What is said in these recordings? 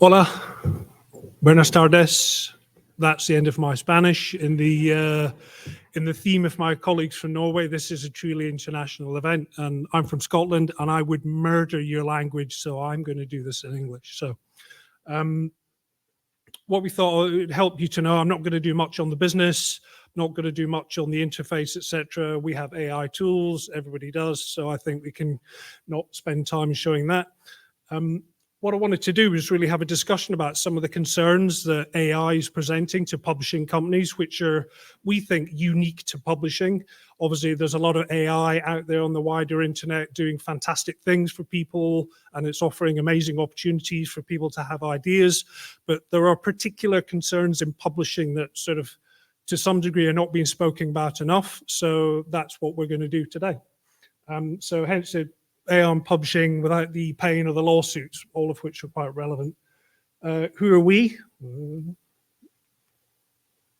Hola, buenas tardes. That's the end of my Spanish. In the theme of my colleagues from Norway, this is a truly international event, and I'm from Scotland, and I would murder your language, so I'm going to do this in English. So what we thought would help you to know, I'm not going to do much on the business, not going to do much on the interface, etc. We have AI tools, everybody does, so I think we can not spend time showing that. What I wanted to do was really have a discussion about some of the concerns that AI is presenting to publishing companies, which are, we think, unique to publishing. Obviously, there's a lot of AI out there on the wider internet doing fantastic things for people, and it's offering amazing opportunities for people to have ideas. But there are particular concerns in publishing that sort of, to some degree, are not being spoken about enough. So that's what we're going to do today. So hence it, AI on publishing without the pain of the lawsuits, all of which are quite relevant. Who are we?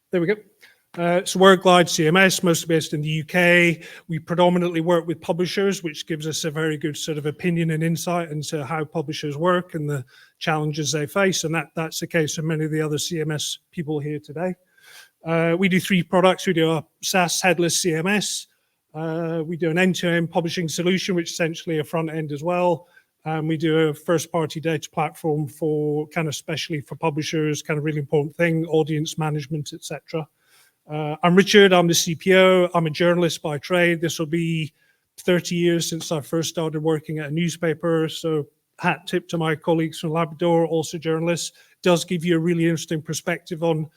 There we go. So we're Glide CMS, mostly based in the UK. We predominantly work with publishers, which gives us a very good sort of opinion and insight into how publishers work and the challenges they face. And that's the case of many of the other CMS people here today. We do 3 products. We do a SaaS headless CMS. We do an end-to-end publishing solution, which is essentially a front end as well. We do a first-party data platform for kind of especially for publishers, kind of really important thing, audience management, etc. I'm Richard, I'm the CPO. I'm a journalist by trade. This will be 30 years since I first started working at a newspaper. So hat tip to my colleagues from Labrador, also journalists. It does give you a really interesting perspective on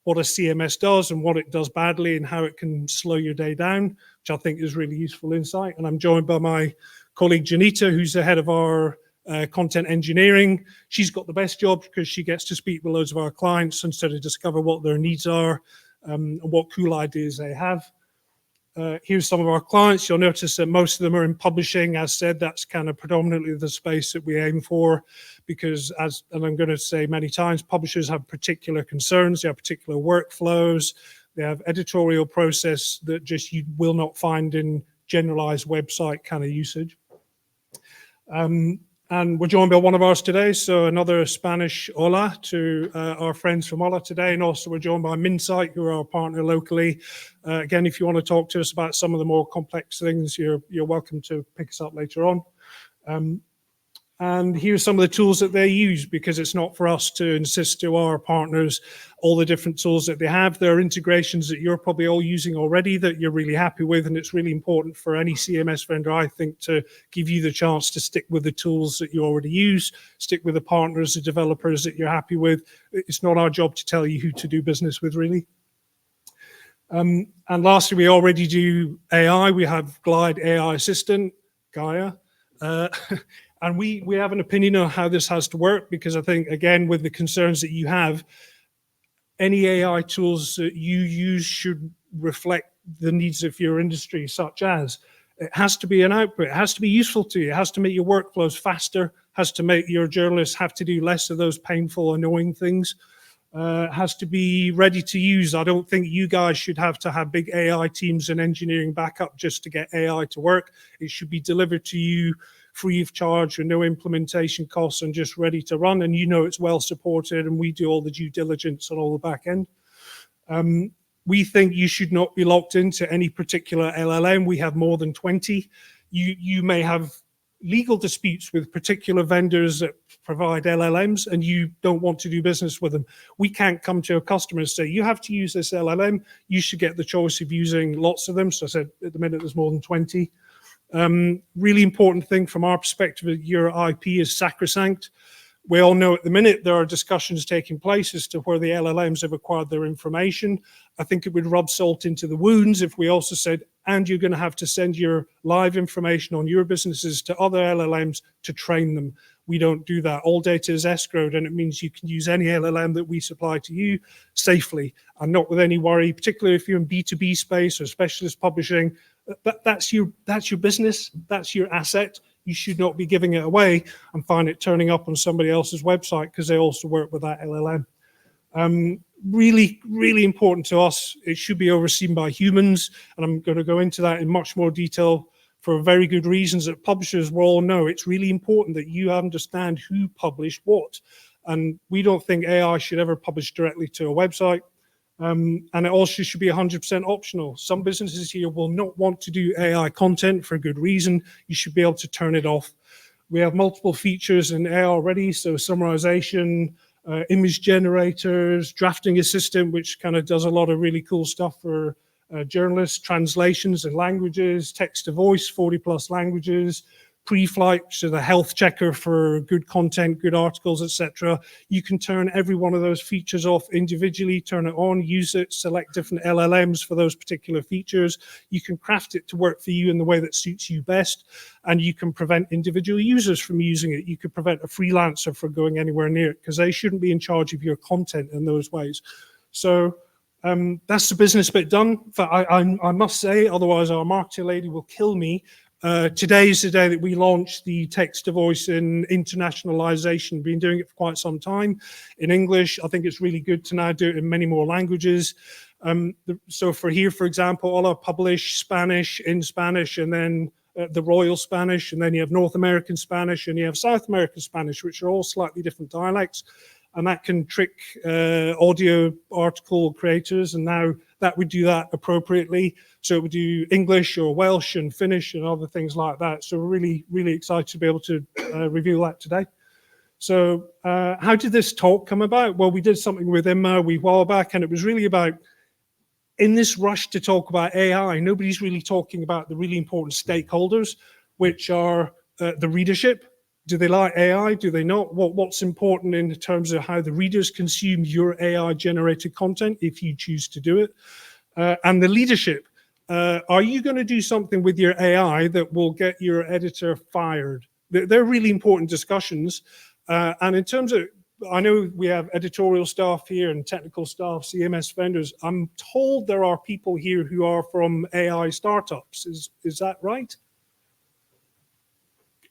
what a CMS does and what it does badly and how it can slow your day down, which I think is really useful insight. And I'm joined by my colleague Janita, who's the head of our content engineering. She's got the best job because she gets to speak with loads of our clients and sort of discover what their needs are and what cool ideas they have. Here's some of our clients. You'll notice that most of them are in publishing. As said, that's kind of predominantly the space that we aim for because, and I'm going to say many times, publishers have particular concerns. They have particular workflows. They have editorial process that just you will not find in generalized website kind of usage. And we're joined by one of ours today, so another Spanish hola to our friends from Hola today, and also we're joined by Minsight, who are our partner locally. Again, if you want to talk to us about some of the more complex things, you're welcome to pick us up later on. And here's some of the tools that they use, because it's not for us to insist to our partners all the different tools that they have. There are integrations that you're probably all using already that you're really happy with, and it's really important for any CMS vendor, I think, to give you the chance to stick with the tools that you already use, stick with the partners, the developers that you're happy with. It's not our job to tell you who to do business with, really. And lastly, we already do AI. We have Glide AI Assistant, Gaia. And we have an opinion on how this has to work, because I think, again, with the concerns that you have, any AI tools that you use should reflect the needs of your industry, such as it has to be an output, it has to be useful to you, it has to make your workflows faster, has to make your journalists have to do less of those painful, annoying things, has to be ready to use. I don't think you guys should have to have big AI teams and engineering backup just to get AI to work. It should be delivered to you free of charge or no implementation costs and just ready to run. And you know it's well supported, and we do all the due diligence on all the back end. We think you should not be locked into any particular LLM. We have more than 20. You may have legal disputes with particular vendors that provide LLMs and you don't want to do business with them. We can't come to a customer and say, you have to use this LLM. You should get the choice of using lots of them. So I said, at the minute, there's more than 20. Really important thing from our perspective, your IP is sacrosanct. We all know at the minute there are discussions taking place as to where the LLMs have acquired their information. I think it would rub salt into the wounds if we also said, and you're going to have to send your live information on your businesses to other LLMs to train them. We don't do that. All data is escrowed, and it means you can use any LLM that we supply to you safely and not with any worry, particularly if you're in B2B space or specialist publishing. That's your business, that's your asset. You should not be giving it away and find it turning up on somebody else's website because they also work with that LLM. Really, really important to us. It should be overseen by humans, and I'm going to go into that in much more detail for very good reasons that publishers will all know. It's really important that you understand who published what. And we don't think AI should ever publish directly to a website. And it also should be 100% optional. Some businesses here will not want to do AI content for a good reason. You should be able to turn it off. We have multiple features in AI already, so summarization, image generators, drafting assistant, which kind of does a lot of really cool stuff for journalists, translations and languages, text to voice, 40+ languages, pre-flight, so the health checker for good content, good articles, etc. You can turn every one of those features off individually, turn it on, use it, select different LLMs for those particular features. You can craft it to work for you in the way that suits you best, and you can prevent individual users from using it. You could prevent a freelancer from going anywhere near it because they shouldn't be in charge of your content in those ways. So that's the business bit done. But I must say, otherwise our marketing lady will kill me. Today is the day that we launched the text to voice in internationalization. Been doing it for quite some time in English. I think it's really good to now do it in many more languages. So for here, for example, all our publish Spanish in Spanish, and then the Royal Spanish, and then you have North American Spanish, and you have South American Spanish, which are all slightly different dialects. And that can trick audio article creators, and now that would do that appropriately. So it would do English or Welsh and Finnish and other things like that. So we're really, really excited to be able to reveal that today. So how did this talk come about? Well, we did something with Emma a wee while back, and it was really about, in this rush to talk about AI, nobody's really talking about the really important stakeholders, which are the readership. Do they like AI? Do they not? What's important in terms of how the readers consume your AI-generated content, if you choose to do it? And the leadership. Are you going to do something with your AI that will get your editor fired? They're really important discussions. And in terms of, I know we have editorial staff here and technical staff, CMS vendors. I'm told there are people here who are from AI startups. Is that right?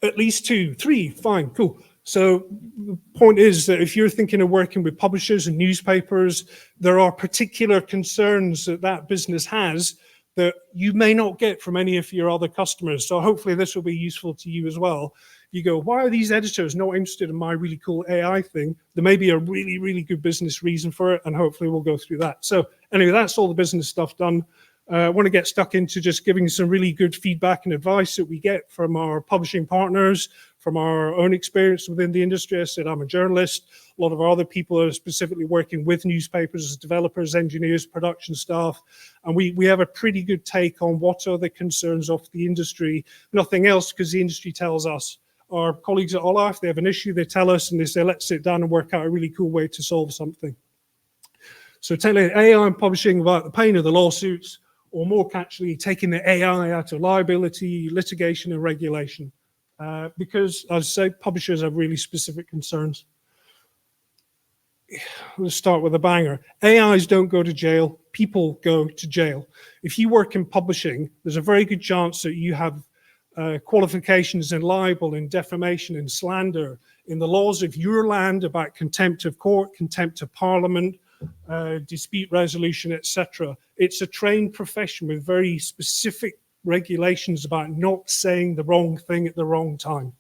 At least 2, 3, fine, cool. So the point is that if you're thinking of working with publishers and newspapers, there are particular concerns that that business has that you may not get from any of your other customers. So hopefully this will be useful to you as well. You go, why are these editors not interested in my really cool AI thing? There may be a really, really good business reason for it, and hopefully we'll go through that. So anyway, that's all the business stuff done. I want to get stuck into just giving some really good feedback and advice that we get from our publishing partners, from our own experience within the industry. I said I'm a journalist. A lot of our other people are specifically working with newspapers as developers, engineers, production staff. And we have a pretty good take on what are the concerns of the industry. Nothing else, because the industry tells us. Our colleagues at Olaf, they have an issue, they tell us, and they say, let's sit down and work out a really cool way to solve something. So telling AI and publishing about the pain of the lawsuits, or more actually taking the AI out of liability, litigation, and regulation. Because, as I say, publishers have really specific concerns. Let's start with a banger. AIs don't go to jail, people go to jail. If you work in publishing, there's a very good chance that you have qualifications in libel, in defamation, in slander, in the laws of your land about contempt of court, contempt of parliament, dispute resolution, etc. It's a trained profession with very specific regulations about not saying the wrong thing at the wrong time.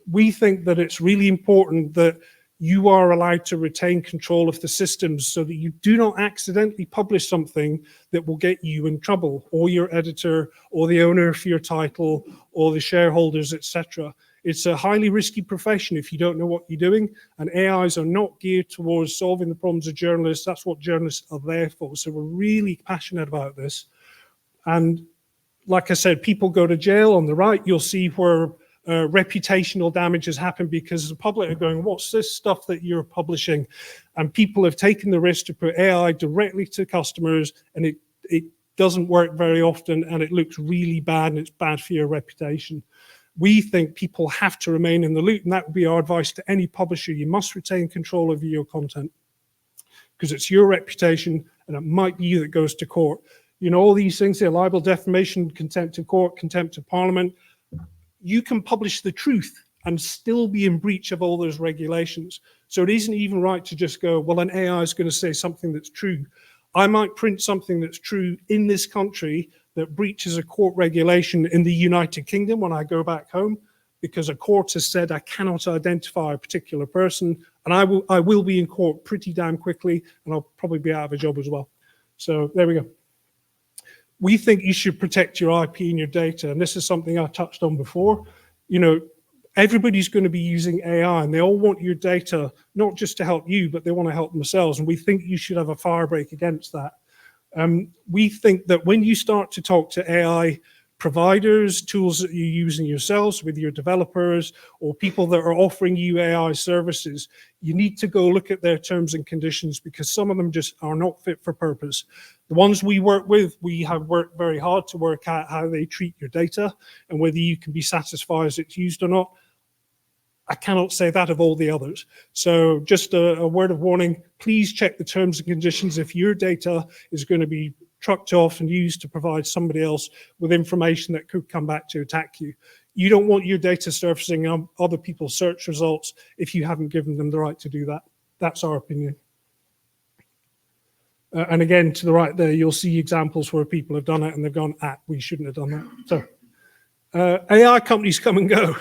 We think that it's really important that you are allowed to retain control of the systems so that you do not accidentally publish something that will get you in trouble, or your editor, or the owner of your title, or the shareholders, etc. It's a highly risky profession if you don't know what you're doing, and AIs are not geared towards solving the problems of journalists. That's what journalists are there for. So we're really passionate about this. And like I said, people go to jail. On the right, you'll see where reputational damage has happened because the public are going, what's this stuff that you're publishing? And people have taken the risk to put AI directly to customers, and it doesn't work very often, and it looks really bad, and it's bad for your reputation. We think people have to remain in the loop, and that would be our advice to any publisher. You must retain control over your content because it's your reputation, and it might be you that goes to court. You know, all these things, they're libel, defamation, contempt of court, contempt of parliament. You can publish the truth and still be in breach of all those regulations. So it isn't even right to just go, well, an AI is going to say something that's true. I might print something that's true in this country that breaches a court regulation in the United Kingdom when I go back home, because a court has said I cannot identify a particular person, and I will be in court pretty damn quickly, and I'll probably be out of a job as well. So there we go. We think you should protect your IP and your data, and this is something I touched on before. You know, everybody's going to be using AI, and they all want your data, not just to help you, but they want to help themselves, and we think you should have a fire break against that. We think that when you start to talk to AI providers, tools that you're using yourselves with your developers or people that are offering you AI services, you need to go look at their terms and conditions, because some of them just are not fit for purpose. The ones we work with, we have worked very hard to work out how they treat your data and whether you can be satisfied as it's used or not. I cannot say that of all the others. So just a word of warning, please check the terms and conditions if your data is going to be trucked off and used to provide somebody else with information that could come back to attack you. You don't want your data surfacing on other people's search results if you haven't given them the right to do that. That's our opinion. And again, to the right there, you'll see examples where people have done it and they've gone, we shouldn't have done that. So AI companies come and go.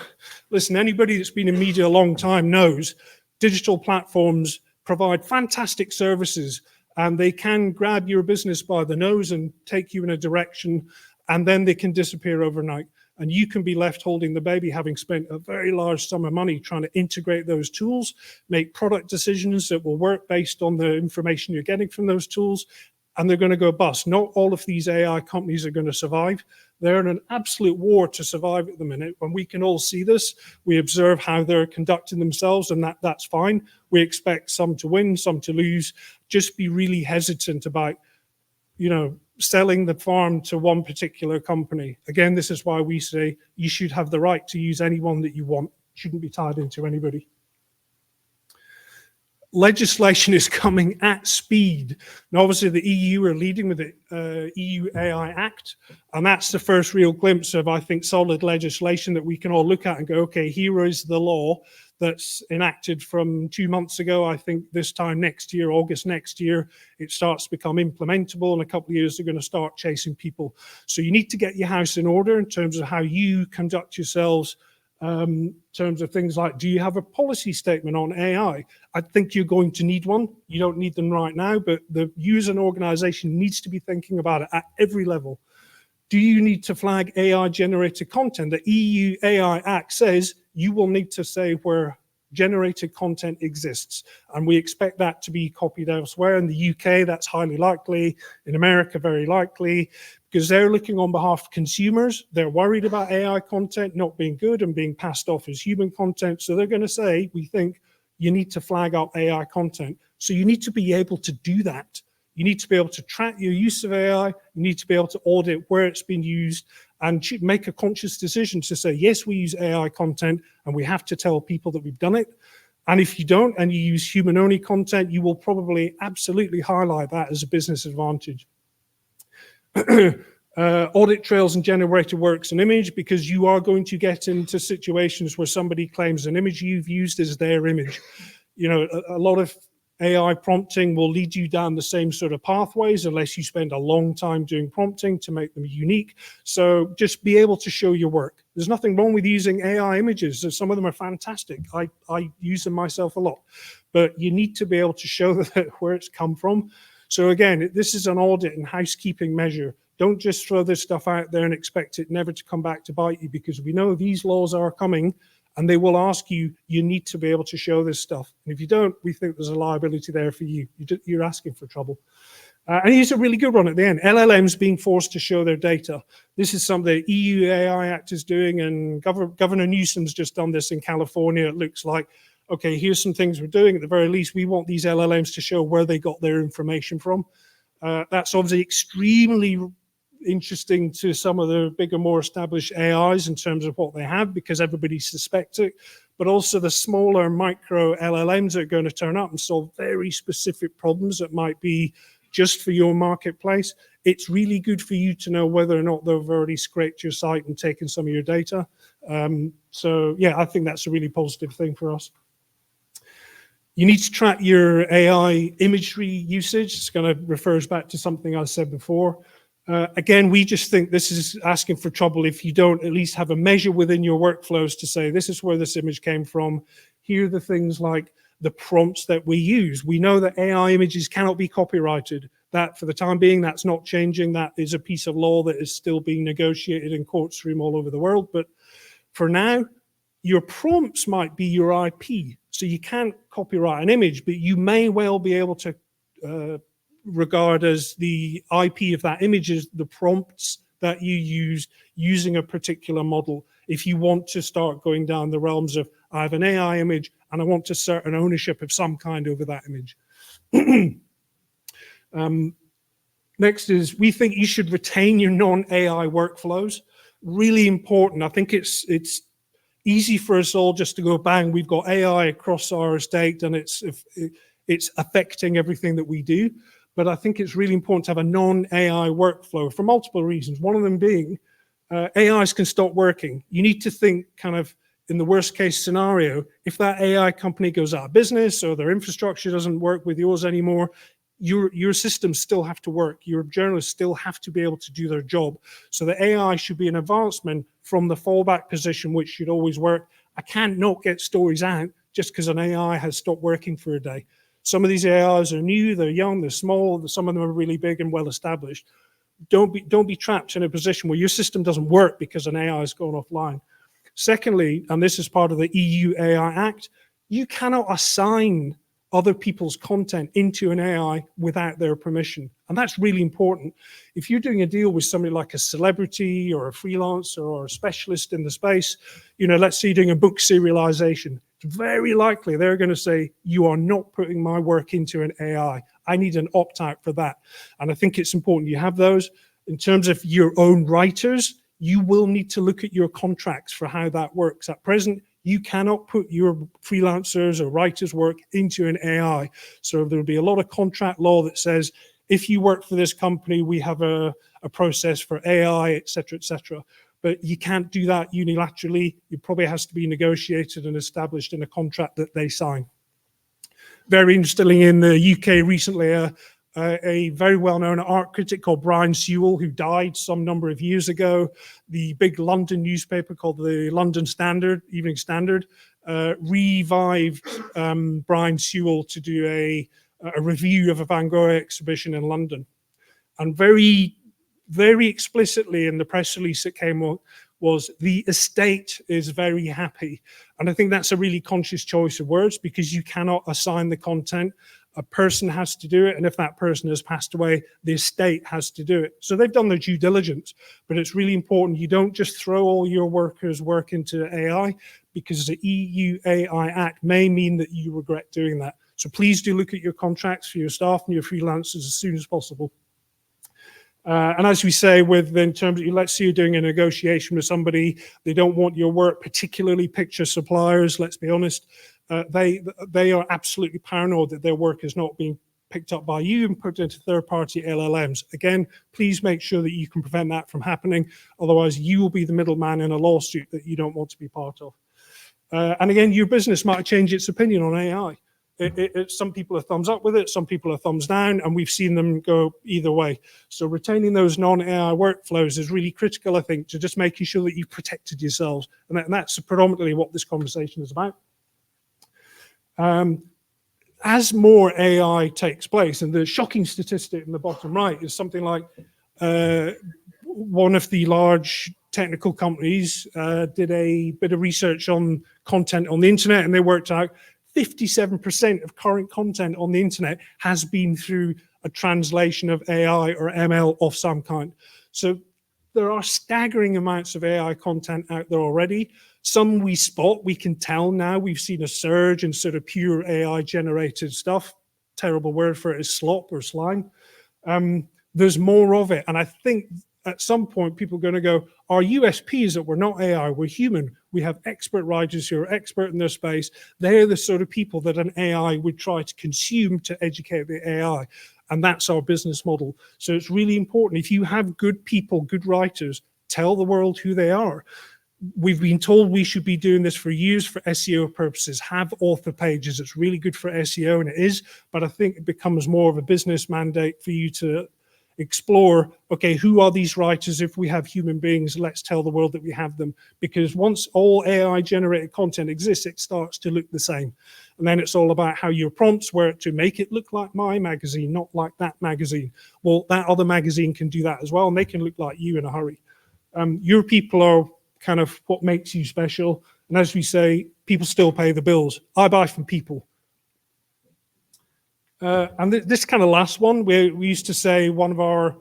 Listen, anybody that's been in media a long time knows digital platforms provide fantastic services, and they can grab your business by the nose and take you in a direction, and then they can disappear overnight. And you can be left holding the baby, having spent a very large sum of money trying to integrate those tools, make product decisions that will work based on the information you're getting from those tools, and they're going to go bust. Not all of these AI companies are going to survive. They're in an absolute war to survive at the minute. When we can all see this, we observe how they're conducting themselves, and that's fine. We expect some to win, some to lose. Just be really hesitant about, you know, selling the farm to one particular company. Again, this is why we say you should have the right to use anyone that you want. Shouldn't be tied into anybody. Legislation is coming at speed. Now, obviously, the EU are leading with the EU AI Act, and that's the first real glimpse of, I think, solid legislation that we can all look at and go, okay, here is the law that's enacted from 2 months ago. I think this time next year, August next year, it starts to become implementable, and a couple of years they're going to start chasing people. So you need to get your house in order in terms of how you conduct yourselves. In terms of things like, do you have a policy statement on AI? I think you're going to need one. You don't need them right now, but you as an organization needs to be thinking about it at every level. Do you need to flag AI generated content? The EU AI Act says you will need to say where generated content exists, and we expect that to be copied elsewhere. In the UK, that's highly likely. In America, very likely, because they're looking on behalf of consumers. They're worried about AI content not being good and being passed off as human content. So they're going to say, we think you need to flag up AI content. So you need to be able to do that. You need to be able to track your use of AI. You need to be able to audit where it's been used and make a conscious decision to say, yes, we use AI content, and we have to tell people that we've done it. And if you don't, and you use human-only content, you will probably absolutely highlight that as a business advantage. Audit trails and generated works and image, because you are going to get into situations where somebody claims an image you've used is their image. You know, a lot of AI prompting will lead you down the same sort of pathways unless you spend a long time doing prompting to make them unique. So just be able to show your work. There's nothing wrong with using AI images. Some of them are fantastic. I use them myself a lot, but you need to be able to show that where it's come from. So again, this is an audit and housekeeping measure. Don't just throw this stuff out there and expect it never to come back to bite you, because we know these laws are coming and they will ask you, you need to be able to show this stuff. And if you don't, we think there's a liability there for you. You're asking for trouble. And here's a really good one at the end. LLMs being forced to show their data. This is something the EU AI Act is doing, and Governor Newsom's just done this in California. It looks like, okay, here's some things we're doing. At the very least, we want these LLMs to show where they got their information from. That's obviously extremely interesting to some of the bigger, more established AIs in terms of what they have, because everybody suspects it, but also the smaller micro LLMs are going to turn up and solve very specific problems that might be just for your marketplace. It's really good for you to know whether or not they've already scraped your site and taken some of your data. So yeah, I think that's a really positive thing for us. You need to track your AI imagery usage. It's going to refers back to something I said before. Again, we just think this is asking for trouble if you don't at least have a measure within your workflows to say, this is where this image came from. Here are the things like the prompts that we use. We know that AI images cannot be copyrighted. That, for the time being, that's not changing. That is a piece of law that is still being negotiated in courts from all over the world. But for now, your prompts might be your IP. So you can't copyright an image, but you may well be able to regard as the IP of that image is the prompts that you use using a particular model. If you want to start going down the realms of, I have an AI image and I want to assert an ownership of some kind over that image. Next is, we think you should retain your non-AI workflows. Really important. I think it's easy for us all just to go, bang, we've got AI across our estate and it's affecting everything that we do. But I think it's really important to have a non-AI workflow for multiple reasons. One of them being AIs can stop working. You need to think kind of in the worst case scenario, if that AI company goes out of business or their infrastructure doesn't work with yours anymore, your systems still have to work. Your journalists still have to be able to do their job. So the AI should be an advancement from the fallback position, which should always work. I can't not get stories out just because an AI has stopped working for a day. Some of these AIs are new, they're young, they're small, some of them are really big and well established. Don't be trapped in a position where your system doesn't work because an AI has gone offline. Secondly, and this is part of the EU AI Act, you cannot assign other people's content into an AI without their permission. And that's really important. If you're doing a deal with somebody like a celebrity or a freelancer or a specialist in the space, let's say you're doing a book serialization, it's very likely they're going to say, you are not putting my work into an AI. I need an opt-out for that. And I think it's important you have those. In terms of your own writers, you will need to look at your contracts for how that works. At present, you cannot put your freelancers or writers' work into an AI. So there'll be a lot of contract law that says, if you work for this company, we have a process for AI, et cetera, but you can't do that unilaterally. It probably has to be negotiated and established in a contract that they sign. Very interestingly, in the UK recently, a very well-known art critic called Brian Sewell, who died some number of years ago. The big London newspaper called the London Standard, Evening Standard, revived Brian Sewell to do a review of a Van Gogh exhibition in London. And very, very explicitly in the press release that came out was, the estate is very happy. And I think that's a really conscious choice of words, because you cannot assign the content. A person has to do it, and if that person has passed away, the estate has to do it. So they've done their due diligence, but it's really important you don't just throw all your workers' work into AI, because the EU AI Act may mean that you regret doing that. So please do look at your contracts for your staff and your freelancers as soon as possible. And as we say, in terms of, let's say you're doing a negotiation with somebody, they don't want your work, particularly picture suppliers, let's be honest. They are absolutely paranoid that their work is not being picked up by you and put into third-party LLMs. Again, please make sure that you can prevent that from happening. Otherwise, you will be the middleman in a lawsuit that you don't want to be part of. And again, your business might change its opinion on AI. Some people are thumbs up with it, some people are thumbs down, and we've seen them go either way. So retaining those non-AI workflows is really critical, I think, to just making sure that you've protected yourselves. And that's predominantly what this conversation is about. As more AI takes place, and the shocking statistic in the bottom right is something like one of the large technical companies did a bit of research on content on the internet, and they worked out 57% of current content on the internet has been through a translation of AI or ML of some kind. So there are staggering amounts of AI content out there already. Some we spot, we can tell now. We've seen a surge in sort of pure AI generated stuff. Terrible word for it is slop or slime. There's more of it. And I think at some point people are going to go, our USP is that we're not AI, we're human. We have expert writers who are expert in their space. They're the sort of people that an AI would try to consume to educate the AI. And that's our business model. So it's really important. If you have good people, good writers, tell the world who they are. We've been told we should be doing this for years for SEO purposes, have author pages. It's really good for SEO, and it is, but I think it becomes more of a business mandate for you to explore, okay, who are these writers? If we have human beings, let's tell the world that we have them. Because once all AI generated content exists, it starts to look the same. And then it's all about how your prompts were to make it look like my magazine, not like that magazine. Well, that other magazine can do that as well, and they can look like you in a hurry. Your people are kind of what makes you special. And as we say, people still pay the bills. I buy from people. And this kind of last one, we used to say, one of our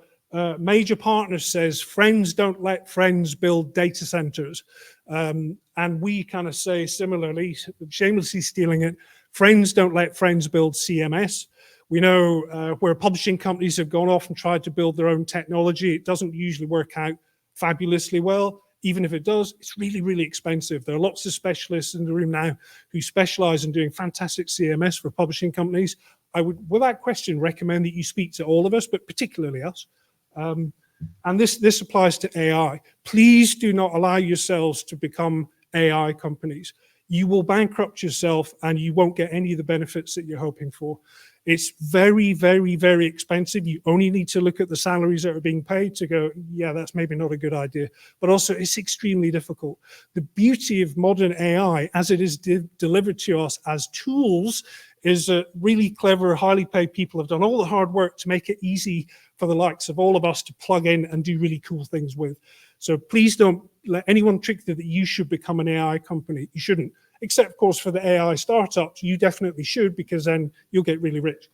major partners says, friends don't let friends build data centers. And we kind of say similarly, shamelessly stealing it, friends don't let friends build CMS. We know where publishing companies have gone off and tried to build their own technology, it doesn't usually work out fabulously well. Even if it does, it's really, really expensive. There are lots of specialists in the room now who specialize in doing fantastic CMS for publishing companies. I would, without question, recommend that you speak to all of us, but particularly us. And this applies to AI. Please do not allow yourselves to become AI companies. You will bankrupt yourself and you won't get any of the benefits that you're hoping for. It's very, very, very expensive. You only need to look at the salaries that are being paid to go, yeah, that's maybe not a good idea. But also, it's extremely difficult. The beauty of modern AI, as it is delivered to us as tools, is that really clever, highly paid people have done all the hard work to make it easy for the likes of all of us to plug in and do really cool things with. So please don't let anyone trick you that you should become an AI company. You shouldn't. Except, of course, for the AI startups, you definitely should, because then you'll get really rich.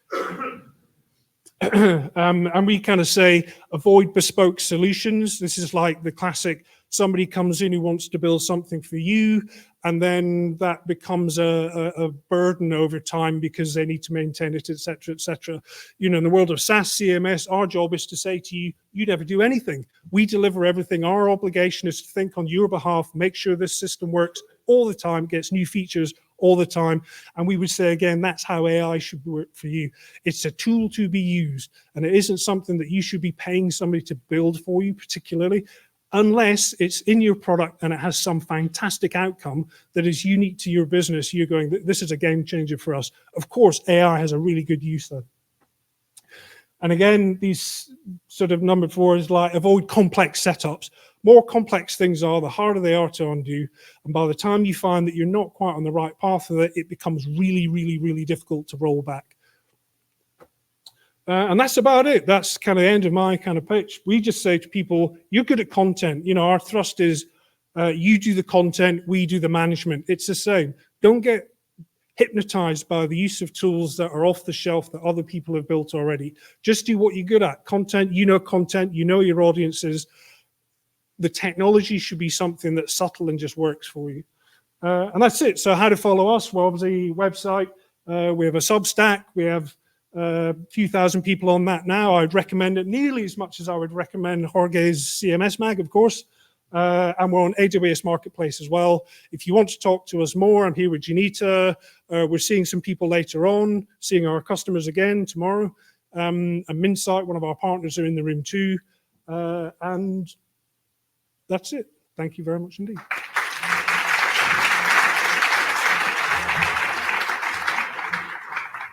And we kind of say, avoid bespoke solutions. This is like the classic, somebody comes in who wants to build something for you, and then that becomes a burden over time because they need to maintain it, et cetera, et cetera. You know, in the world of SaaS CMS, our job is to say to you, you never do anything. We deliver everything. Our obligation is to think on your behalf, make sure this system works all the time, gets new features all the time. And we would say, again, that's how AI should work for you. It's a tool to be used, and it isn't something that you should be paying somebody to build for you particularly, unless it's in your product and it has some fantastic outcome that is unique to your business. You're going, this is a game changer for us. Of course, AI has a really good use though. And again, these sort of number 4 is like, avoid complex setups. More complex things are, the harder they are to undo. And by the time you find that you're not quite on the right path with it, it becomes really, really, really difficult to roll back. And that's about it. That's kind of the end of my kind of pitch. We just say to people, you're good at content. You know, our thrust is you do the content, we do the management. It's the same. Don't get hypnotized by the use of tools that are off the shelf that other people have built already. Just do what you're good at. Content, you know your audiences. The technology should be something that's subtle and just works for you. And that's it. So how to follow us? Well, obviously, website. We have a Substack. We have a few thousand people on that now. I'd recommend it nearly as much as I would recommend Jorge's CMS MAG, of course. And we're on AWS Marketplace as well. If you want to talk to us more, I'm here with Janita. We're seeing some people later on, seeing our customers again tomorrow. And Minsight, one of our partners, are in the room too. And that's it. Thank you very much indeed.